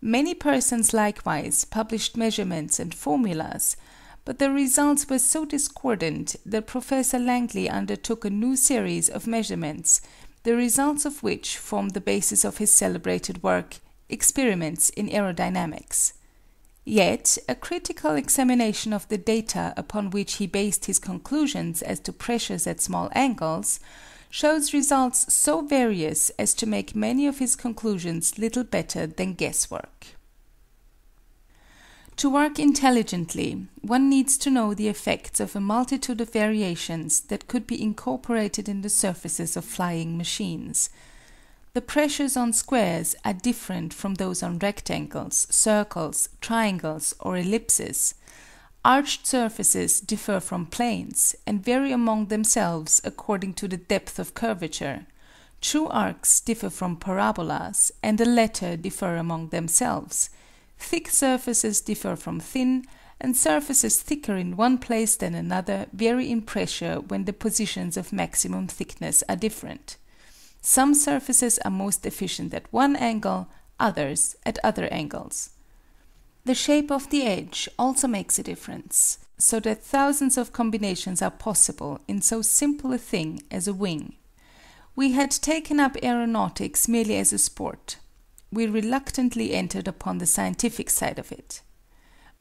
Many persons likewise published measurements and formulas, but the results were so discordant that Professor Langley undertook a new series of measurements, the results of which formed the basis of his celebrated work, Experiments in Aerodynamics. Yet, a critical examination of the data upon which he based his conclusions as to pressures at small angles shows results so various as to make many of his conclusions little better than guesswork. To work intelligently, one needs to know the effects of a multitude of variations that could be incorporated in the surfaces of flying machines. The pressures on squares are different from those on rectangles, circles, triangles, or ellipses. Arched surfaces differ from planes, and vary among themselves according to the depth of curvature. True arcs differ from parabolas, and the latter differ among themselves. Thick surfaces differ from thin, and surfaces thicker in one place than another vary in pressure when the positions of maximum thickness are different. Some surfaces are most efficient at one angle, others at other angles. The shape of the edge also makes a difference, so that thousands of combinations are possible in so simple a thing as a wing. We had taken up aeronautics merely as a sport. We reluctantly entered upon the scientific side of it.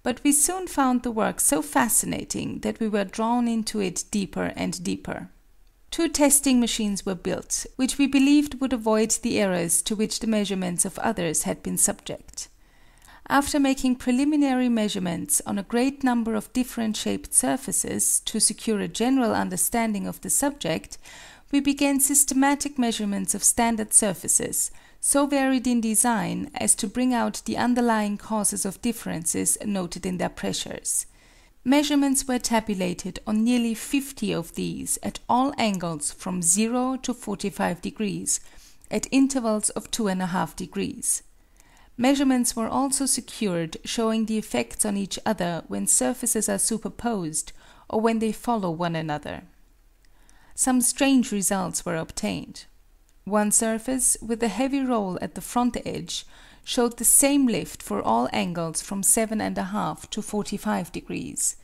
But we soon found the work so fascinating that we were drawn into it deeper and deeper. 2 testing machines were built, which we believed would avoid the errors to which the measurements of others had been subject. After making preliminary measurements on a great number of different shaped surfaces to secure a general understanding of the subject, we began systematic measurements of standard surfaces, so varied in design as to bring out the underlying causes of differences noted in their pressures. Measurements were tabulated on nearly 50 of these at all angles from 0 to 45 degrees, at intervals of 2½ degrees. Measurements were also secured showing the effects on each other when surfaces are superposed or when they follow one another. Some strange results were obtained. One surface, with a heavy roll at the front edge, showed the same lift for all angles from 7½ to 45 degrees.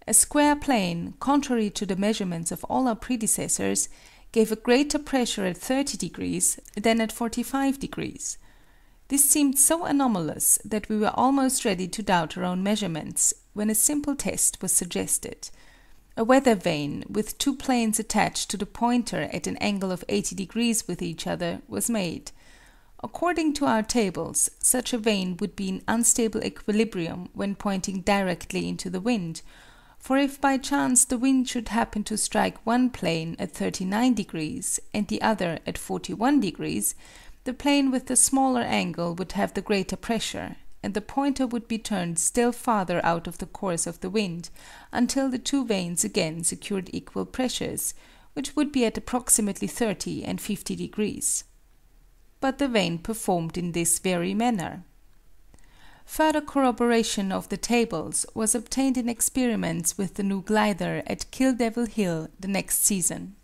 A square plane, contrary to the measurements of all our predecessors, gave a greater pressure at 30 degrees than at 45 degrees. This seemed so anomalous that we were almost ready to doubt our own measurements, when a simple test was suggested. A weather vane, with 2 planes attached to the pointer at an angle of 80 degrees with each other, was made. According to our tables, such a vane would be in unstable equilibrium when pointing directly into the wind, for if by chance the wind should happen to strike one plane at 39 degrees and the other at 41 degrees, the plane with the smaller angle would have the greater pressure, and the pointer would be turned still farther out of the course of the wind, until the 2 vanes again secured equal pressures, which would be at approximately 30 and 50 degrees. But the vane performed in this very manner. Further corroboration of the tables was obtained in experiments with the new glider at Kill Devil Hill the next season.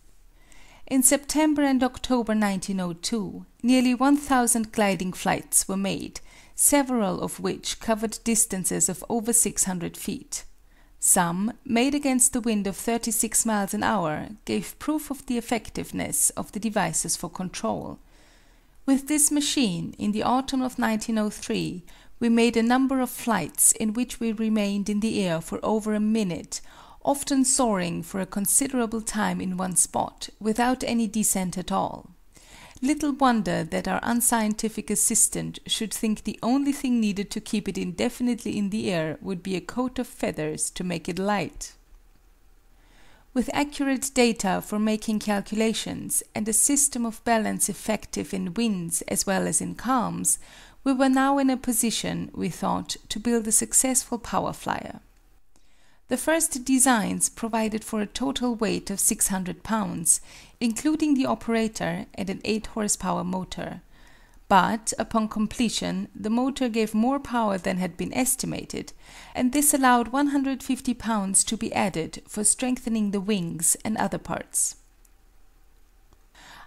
In September and October 1902, nearly 1,000 gliding flights were made, several of which covered distances of over 600 feet. Some, made against the wind of 36 miles an hour, gave proof of the effectiveness of the devices for control. With this machine, in the autumn of 1903, we made a number of flights in which we remained in the air for over a minute, often soaring for a considerable time in one spot, without any descent at all. Little wonder that our unscientific assistant should think the only thing needed to keep it indefinitely in the air would be a coat of feathers to make it light. With accurate data for making calculations, and a system of balance effective in winds as well as in calms, we were now in a position, we thought, to build a successful power flyer. The first designs provided for a total weight of 600 pounds, including the operator and an 8 horsepower motor. But, upon completion, the motor gave more power than had been estimated, and this allowed 150 pounds to be added for strengthening the wings and other parts.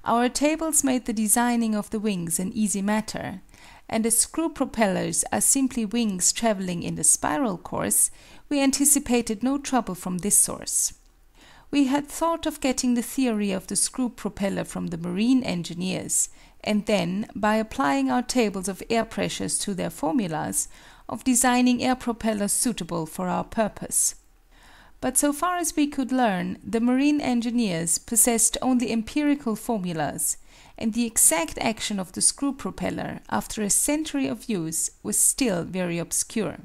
Our tables made the designing of the wings an easy matter, and as screw propellers are simply wings traveling in a spiral course, we anticipated no trouble from this source. We had thought of getting the theory of the screw propeller from the marine engineers, and then, by applying our tables of air pressures to their formulas, of designing air propellers suitable for our purpose. But so far as we could learn, the marine engineers possessed only empirical formulas, and the exact action of the screw propeller, after a century of use, was still very obscure.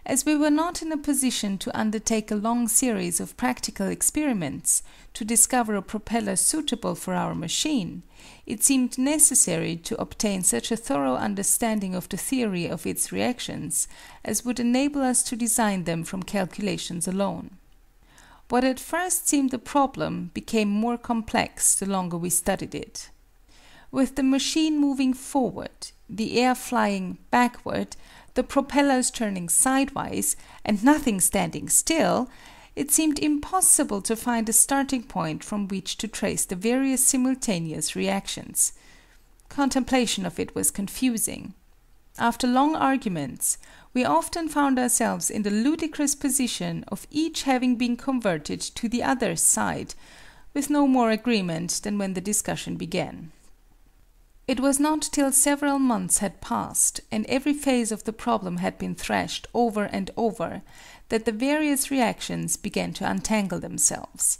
As we were not in a position to undertake a long series of practical experiments to discover a propeller suitable for our machine, it seemed necessary to obtain such a thorough understanding of the theory of its reactions as would enable us to design them from calculations alone. What at first seemed a problem became more complex the longer we studied it. With the machine moving forward, the air flying backward, the propellers turning sidewise, and nothing standing still, it seemed impossible to find a starting point from which to trace the various simultaneous reactions. Contemplation of it was confusing. After long arguments, we often found ourselves in the ludicrous position of each having been converted to the other's side, with no more agreement than when the discussion began. It was not till several months had passed, and every phase of the problem had been thrashed over and over, that the various reactions began to untangle themselves.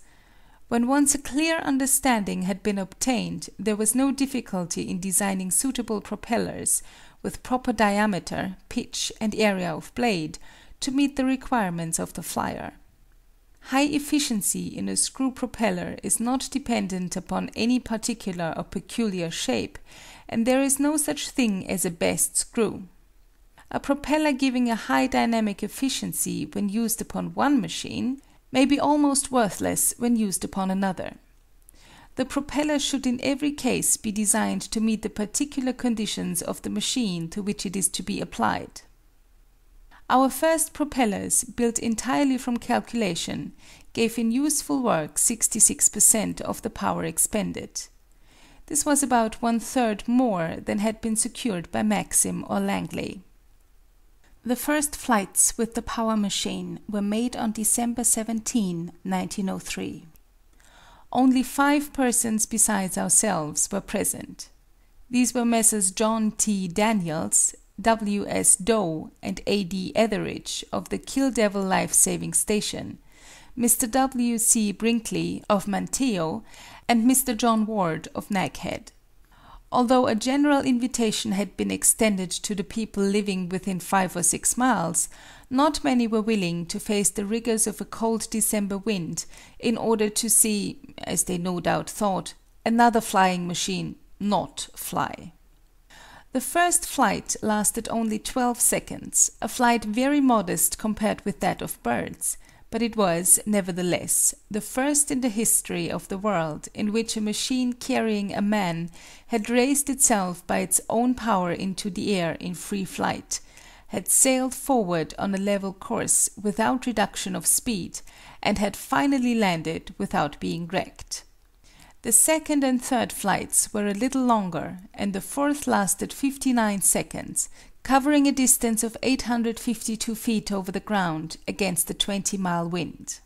When once a clear understanding had been obtained, there was no difficulty in designing suitable propellers, with proper diameter, pitch, and area of blade, to meet the requirements of the flyer. High efficiency in a screw propeller is not dependent upon any particular or peculiar shape, and there is no such thing as a best screw. A propeller giving a high dynamic efficiency when used upon one machine may be almost worthless when used upon another. The propeller should in every case be designed to meet the particular conditions of the machine to which it is to be applied. Our first propellers, built entirely from calculation, gave in useful work 66% of the power expended. This was about 1/3 more than had been secured by Maxim or Langley. The first flights with the power machine were made on December 17, 1903. Only 5 persons besides ourselves were present. These were Messrs. John T. Daniels, W. S. Doe, and A. D. Etheridge of the Kill Devil Life Saving Station, Mr. W. C. Brinkley of Manteo, and Mr. John Ward of Naghead. Although a general invitation had been extended to the people living within 5 or 6 miles, not many were willing to face the rigors of a cold December wind in order to see, as they no doubt thought, another flying machine not fly. The first flight lasted only 12 seconds, a flight very modest compared with that of birds, but it was, nevertheless, the first in the history of the world in which a machine carrying a man had raised itself by its own power into the air in free flight, had sailed forward on a level course without reduction of speed, and had finally landed without being wrecked. The second and third flights were a little longer, and the fourth lasted 59 seconds, covering a distance of 852 feet over the ground against a 20-mile wind.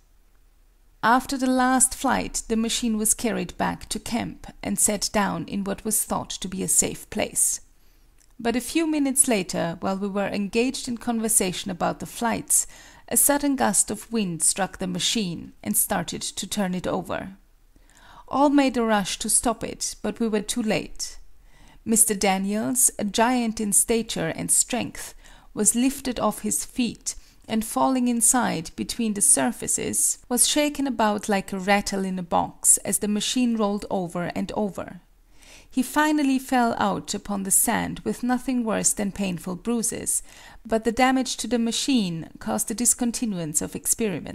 After the last flight, the machine was carried back to camp and set down in what was thought to be a safe place. But a few minutes later, while we were engaged in conversation about the flights, a sudden gust of wind struck the machine and started to turn it over. All made a rush to stop it, but we were too late. Mr. Daniels, a giant in stature and strength, was lifted off his feet, and falling inside between the surfaces, was shaken about like a rattle in a box as the machine rolled over and over. He finally fell out upon the sand with nothing worse than painful bruises, but the damage to the machine caused the discontinuance of experiment.